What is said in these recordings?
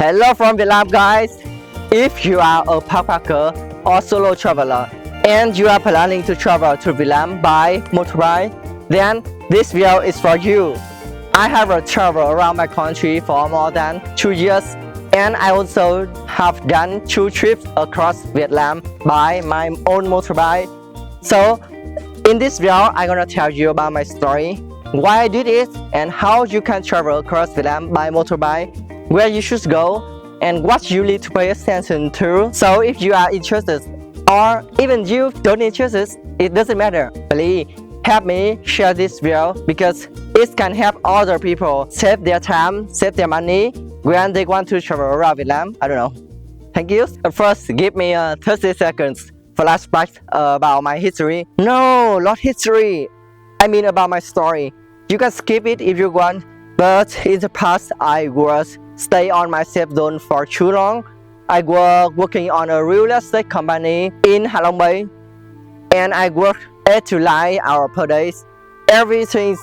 Hello from Vietnam, guys. If you are a backpacker or solo traveler and you are planning to travel to Vietnam by motorbike, then this video is for you. I have traveled around my country for more than 2 years, and I also have done 2 trips across Vietnam by my own motorbike. So in this video, I'm gonna tell you about my story, why I did it, and how you can travel across Vietnam by motorbike, where you should go, and what you need to pay attention to. So if you are interested, or even you don't interested, it doesn't matter. Please help me share this video because it can help other people save their time, save their money when they want to travel around Vietnam. I don't know. Thank you. First, give me 30 seconds flashback about my history. No, not history. I mean about my story. You can skip it if you want, but in the past I was stay on my safe zone for too long. I was working on a real estate company in Ha Long Bay, and I worked 8 to 9 hours per day. Everything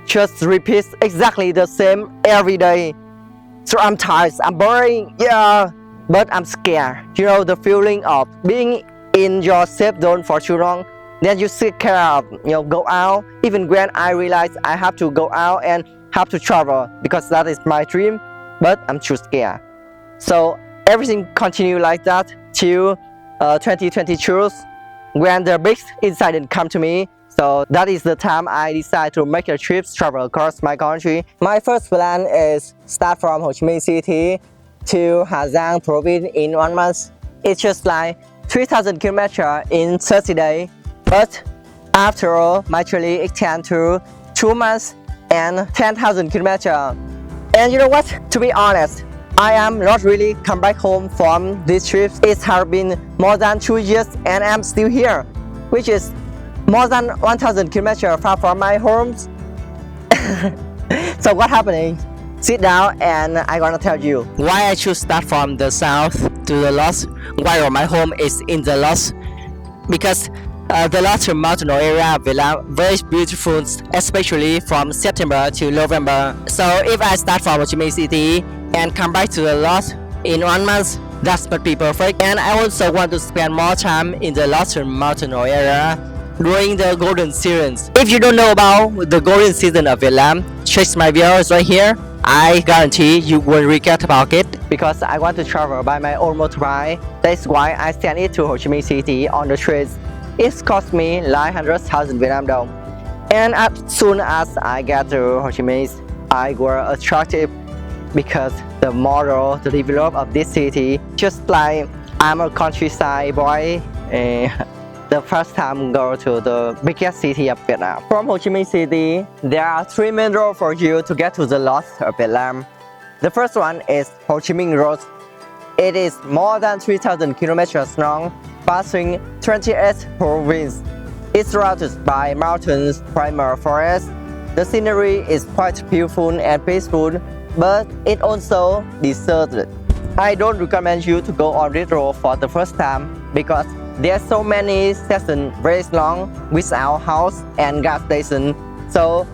just repeats exactly the same every day. So I'm tired, I'm boring, yeah, but I'm scared. You know the feeling of being in your safe zone for too long. Then you still care of go out. Even when I realize I have to go out and have to travel because that is my dream, but I'm too scared. So everything continued like that till 2022 when the big incident come to me. So that is the time I decided to make a trip travel across my country. My first plan is start from Ho Chi Minh City to Hà Giang province in 1 month. It's just like 3,000 kilometers in 30 days. But after all, my journey extended to 2 months and 10,000 kilometers. And you know what? To be honest, I am not really come back home from this trip. It has been more than 2 years and I'm still here, which is more than 1,000 kilometers far from my home. So what happening? Sit down and I'm gonna tell you why I should start from the south to the north while my home is in the north. Because the northern mountain area of Vietnam very beautiful, especially from September to November. So if I start from Ho Chi Minh City and come back to the north in 1 month, that would be perfect. And I also want to spend more time in the northern mountain area during the golden season. If you don't know about the golden season of Vietnam, check my videos right here. I guarantee you won't regret about it because I want to travel by my own motorbike. That's why I send it to Ho Chi Minh City on the trains. It cost me like 100,000 Vietnam dong. And as soon as I get to Ho Chi Minh, I was attracted because the model, the develop of this city, just like I'm a countryside boy. The first time go to the biggest city of Vietnam. From Ho Chi Minh City, there are 3 main roads for you to get to the north of Vietnam. The first one is Ho Chi Minh Road. It is more than 3,000 kilometers long, passing 28 provinces. It's surrounded by mountains, primal forests. The scenery is quite beautiful and peaceful, but it also deserted. I don't recommend you to go on this road for the first time because there's so many stations very long without house and gas station. So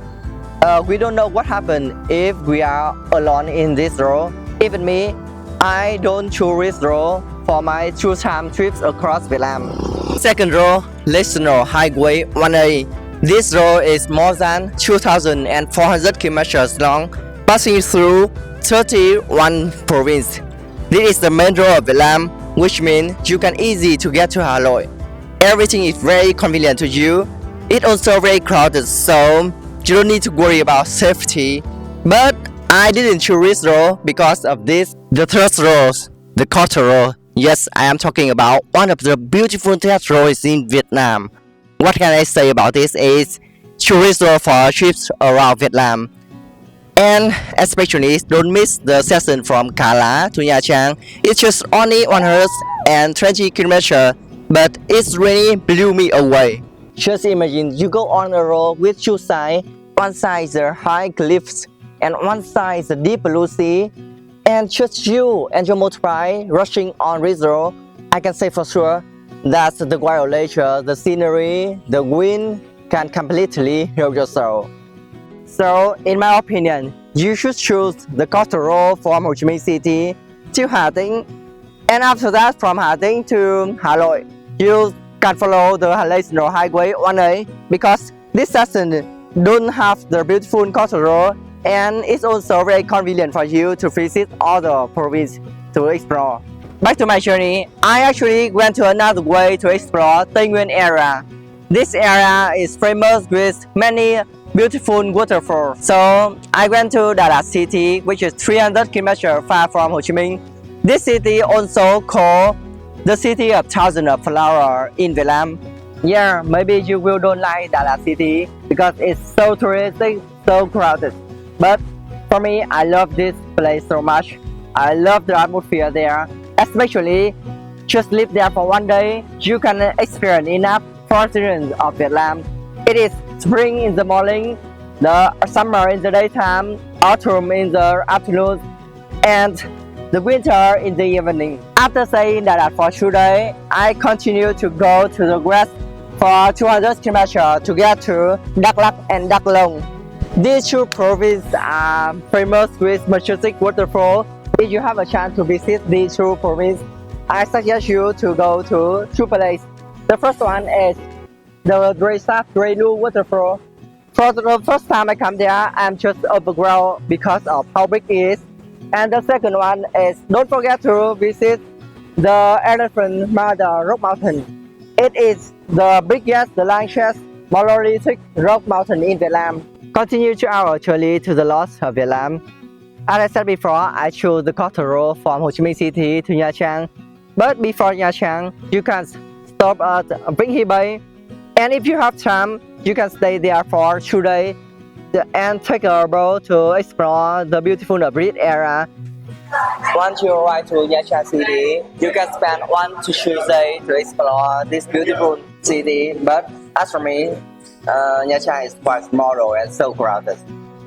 we don't know what happened if we are alone in this road. Even me, I don't choose this road for my 2-time trips across Vietnam. Second road, National Highway 1A. This road is more than 2,400 kilometers long, passing through 31 provinces. This is the main road of Vietnam, which means you can easy to get to Hà Nội. Everything is very convenient to you. It's also very crowded, so you don't need to worry about safety. But I didn't choose this road because of this. The third road, the Quarter Road. Yes, I am talking about one of the beautiful test roads in Vietnam. What can I say about this is choose road for trips around Vietnam. And especially don't miss the section from Ca Lá to Nha Trang. It's just only 120 kilometers, but it really blew me away. Just imagine you go on a road with 2 sides. One side is the high cliffs and one side is the deep blue sea. And just you and your motorbike rushing on this road, I can say for sure that the wildlife, the scenery, the wind can completely heal your soul. So in my opinion, you should choose the coastal road from Ho Chi Minh City to Hà Tĩnh. And after that, from Hà Tĩnh to Hà Nội, you can follow the National Highway 1A because this section don't have the beautiful coastal road, and it's also very convenient for you to visit all the province to explore. Back to my journey, I actually went to another way to explore Tây Nguyên area. This area is famous with many beautiful waterfalls. So I went to Đà Lạt city, which is 300 km far from Ho Chi Minh. This city also called the city of thousands of flowers in Vietnam. Yeah, maybe you will don't like Đà Lạt city because it's so touristic, so crowded. But for me, I love this place so much. I love the atmosphere there, especially just live there for one day. You can experience enough fortunes of Vietnam. It is spring in the morning, the summer in the daytime, autumn in the afternoon, and the winter in the evening. After staying in Đà Lạt for 2 days, I continue to go to the west for 200 km to get to Đắk Lắk and Đắk Nông. These two provinces are famous with majestic waterfall. If you have a chance to visit these two provinces, I suggest you to go to two places. The first one is the Grey Lu waterfall. For the first time I come there, I'm just overwhelmed because of how big it is. And the second one is don't forget to visit the Elephant Mother Rock Mountain. It is the biggest, the largest monolithic rock mountain in Vietnam. Continue to our journey to the north of Vietnam. As I said before, I chose the coastal road from Ho Chi Minh City to Nha Trang. But before Nha Trang, you can stop at Vinh Hy Bay. And if you have time, you can stay there for 2 days and take a boat to explore the beautiful Brit area. Once you arrive to Nha Trang city, you can spend 1 to 2 days to explore this beautiful city. But as for me, Nha Trang is quite small and so crowded,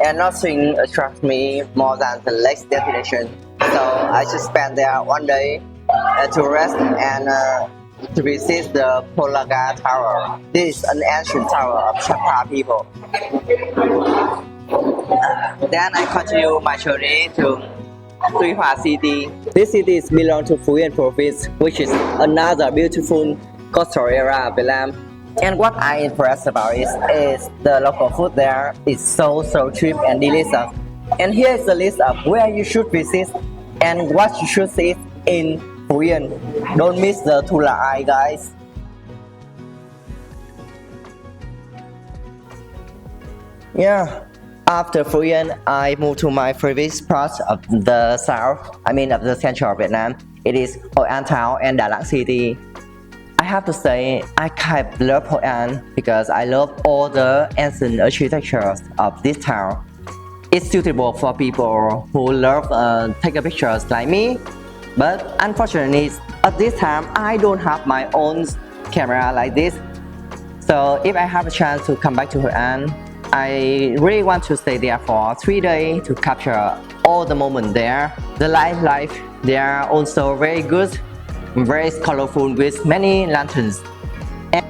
and nothing attracts me more than the next destination. So I just spend there 1 day to rest and to visit the Polaga Tower. This is an ancient tower of Chakra people. Then I continue my journey to Tuy Hòa city. This city is belong to Phu Yen province, which is another beautiful coastal area of Vietnam. And what I impressed about is the local food there is so cheap and delicious. And here is the list of where you should visit and what you should see in Phu Yen. Don't miss the Thula Eye, guys. Yeah. After Phu Yen, I moved to my favorite part of the south, of the central Vietnam. It is Hoi An town and Đà Lạt city. I have to say, I kind of love Hoi An because I love all the ancient architecture of this town. It's suitable for people who love taking pictures like me. But unfortunately, at this time, I don't have my own camera like this. So if I have a chance to come back to Hoi An, I really want to stay there for 3 days to capture all the moments there. The life there are also very good, very colorful with many lanterns.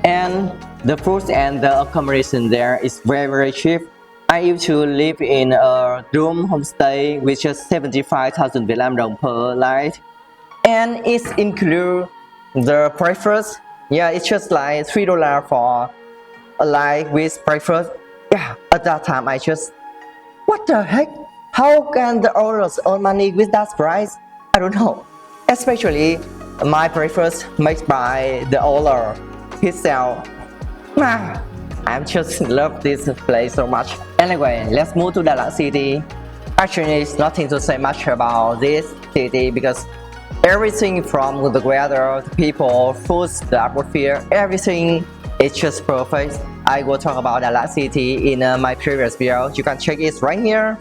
And the food and the accommodation there is very cheap. I used to live in a room homestay with just 75,000 Vietnam dong per night. And it includes the breakfast. Yeah, it's just like $3 for a night with breakfast. Yeah, at that time I just, what the heck? How can the owners earn money with that price? I don't know. Especially my breakfast made by the owner himself. I just love this place so much. Anyway, let's move to Đà Lạt city. Actually, it's nothing to say much about this city because everything from the weather, the people, food, the atmosphere, everything is just perfect. I will talk about Đà Lạt city in my previous video. You can check it right here.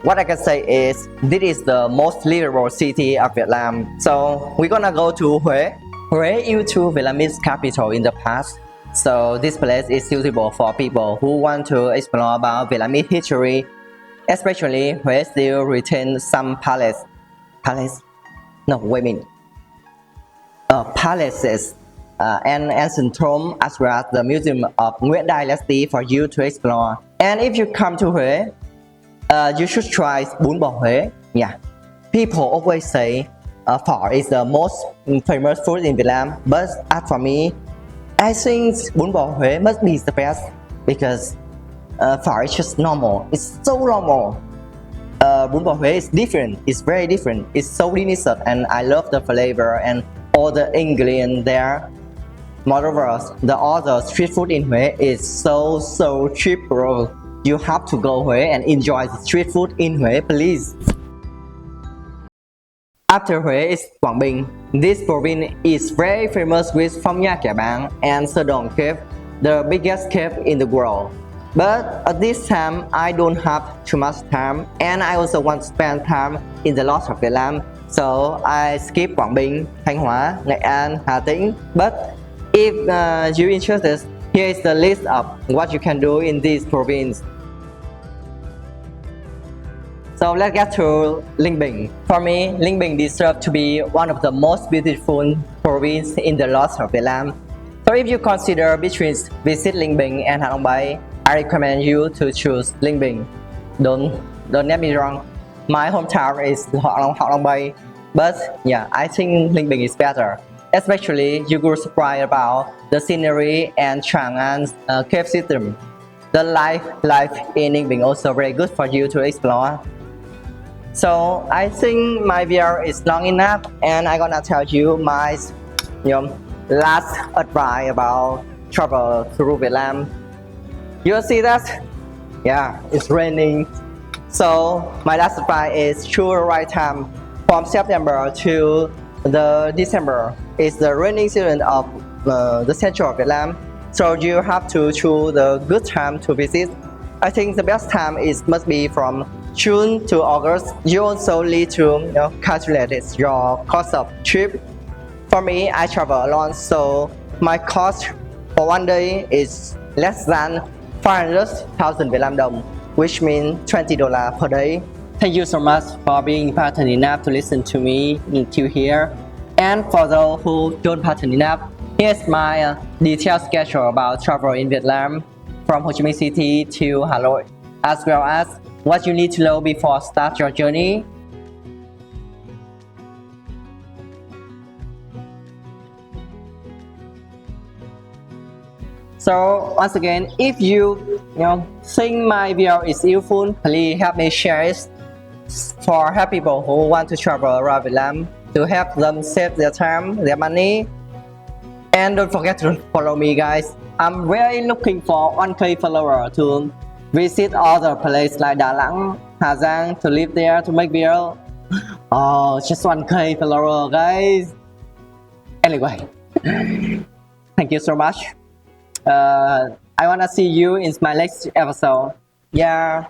What I can say is this is the most livable city of Vietnam. So we're gonna go to Huế. Huế used to Vietnamese capital in the past. So this place is suitable for people who want to explore about Vietnamese history. Especially Huế still retains some palaces and ancient tomb as well as the museum of Nguyễn Dynasty for you to explore. And if you come to Huế, you should try bún bò Huế. Yeah, people always say phở is the most famous food in Vietnam. But as for me, I think bún bò Huế must be the best because phở is just normal. It's so normal. Bún bò Huế is different. It's very different. It's so delicious, and I love the flavor and all the ingredients there. Moreover, the other street food in Huế is so cheap, bro. You have to go Huế and enjoy the street food in Huế, please. After Huế is Quảng Bình. This province is very famous with Phong Nha Kẻ Bàng and Sơn Cave, the biggest cave in the world. But at this time, I don't have too much time, and I also want to spend time in the north of Vietnam. So I skip Quảng Bình, Thanh Hóa, Nghệ An, Hà Tĩnh. But if you're interested, here is the list of what you can do in this province. So let's get to Linh Bình. For me, Linh Bình deserves to be one of the most beautiful provinces in the north of Vietnam. So if you consider between visit Linh Bình and Hạ Long Bay, I recommend you to choose Linh Bình. Don't get me wrong, my hometown is Hạ Long Bay, but yeah, I think Linh Bình is better. Especially you will surprised about the scenery and Tràng An's cave system. The life in Linh Bình also very good for you to explore. So I think my video is long enough, and I'm gonna tell you my last advice about travel through Vietnam. You see that? Yeah, it's raining. So my last advice is choose the right time. From September to the December is the rainy season of the central of Vietnam. So you have to choose the good time to visit. I think the best time must be from June to August. You also need to calculate your cost of trip. For me, I travel alone, so my cost for one day is less than 500,000 Vietnam dong, which means $20 per day. Thank you so much for being patient enough to listen to me until here. And for those who don't patient enough, here's my detailed schedule about travel in Vietnam from Ho Chi Minh City to Hà Nội, as well as what you need to know before start your journey. So once again, if you think my video is useful, please help me share it for happy people who want to travel around Vietnam, to help them save their time, their money. And don't forget to follow me, guys. I'm really looking for 1K follower to visit other places like Đà Nẵng, Hà Giang, to live there, to make video. Oh, just 1K follower, guys. Anyway, thank you so much. I wanna see you in my next episode. Yeah.